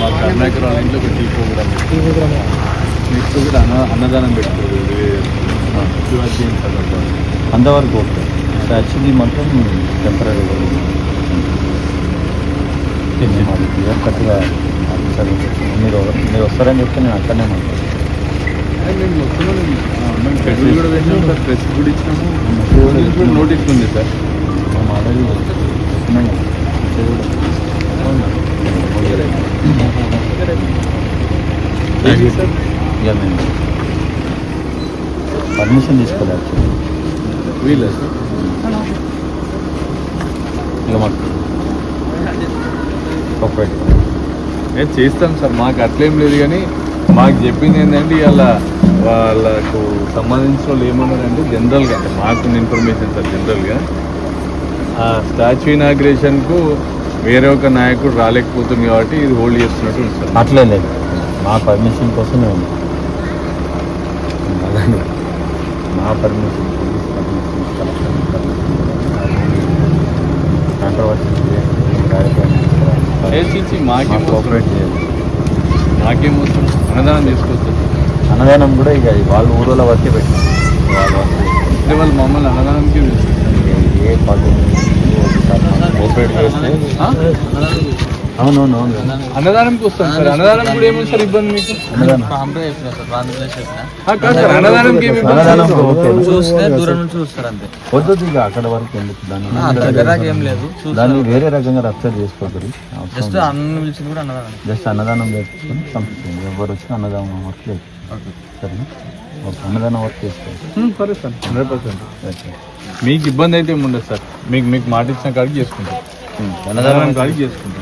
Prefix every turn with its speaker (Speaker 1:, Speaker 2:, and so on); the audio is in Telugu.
Speaker 1: మా కర్ణాకర్ వాళ్ళ ఇంట్లో ఒక టీ ప్రోగ్రామ్ నెక్స్ట్ కూడా అన్నదానం పెట్టుకోరు
Speaker 2: అంతవరకు ఓకే. యాక్చువల్లీ మాత్రం టెంపరీ కరెక్ట్గా మీరు వస్తారని చెప్తే నేను అక్కడనే మాట్లాడతాను.
Speaker 1: మేము వస్తున్నాం, మేము షెడ్యూల్ కూడా పెట్టినాము సార్, ప్రెస్ కూడా ఇచ్చినాము, కూడా నోటీస్ ఉంది సార్.
Speaker 2: మేము ఆల్రెడీ వస్తున్నాం కదా. ఇక మేము పర్మిషన్ తీసుకోవాలి యాక్చువల్లీ
Speaker 1: వీలే సార్.
Speaker 2: ఇక మాకు కోఆపరేట్
Speaker 1: నేను చేస్తాం సార్, మాకు అట్లేం లేదు. కానీ మాకు చెప్పింది ఏంటంటే ఇవాళ వాళ్ళకు సంబంధించిన వాళ్ళు ఏమన్నారంటే జనరల్గా, అంటే మాకు ఇన్ఫర్మేషన్ సార్, జనరల్గా ఆ స్టాచ్యూ ఇనాగ్రేషన్కు వేరే ఒక నాయకుడు రాలేకపోతుంది కాబట్టి ఇది హోల్డ్ చేస్తున్నట్టు ఉంది సార్.
Speaker 2: అట్లే లేదు, మా పర్మిషన్ కోసం మేము మా పర్మిషన్
Speaker 1: మాకేం
Speaker 2: కోఆపరేట్ చేయాలి.
Speaker 1: మాకేం వస్తుంది, అన్నదానం తీసుకొస్తుంది.
Speaker 2: అన్నదానం కూడా ఇక వాళ్ళ ఊళ్ళో వరకే పెట్టినాం. వాళ్ళ
Speaker 1: అంటే వాళ్ళు మమ్మల్ని అన్నదానంకి
Speaker 2: ఏ పార్టీ కోఆపరేట్ చేస్తే అవునవును
Speaker 1: అన్నదానంకి వస్తాం సార్. అన్నదానం కూడా ఏమి సార్ ఇబ్బంది మీకు? అన్నదానంకి
Speaker 3: చూస్తే దూరం నుంచి చూస్తారు అంతే.
Speaker 2: వద్దు ఇక అక్కడ వరకు ఎందుకు దాన్ని వేరే రకంగా రప్చర్ చేసుకోకూడదు.
Speaker 3: జస్ట్ అన్నం పిలిచింది కూడా అన్నదానం,
Speaker 2: జస్ట్ అన్నదానం చేసుకొని పంపిస్తుంది. ఎవరు వచ్చి అన్నదానం వర్క్ లేదు. సరేనా? అన్నదానం వర్క్ చేసుకోవాలి.
Speaker 1: సరే సార్, 100%. మీకు ఇబ్బంది అయితే ఏమి ఉండదు సార్. మీకు మాట ఇచ్చిన కాడికి చేసుకుంటాం, అన్నదానం కాడికి చేసుకుంటాం.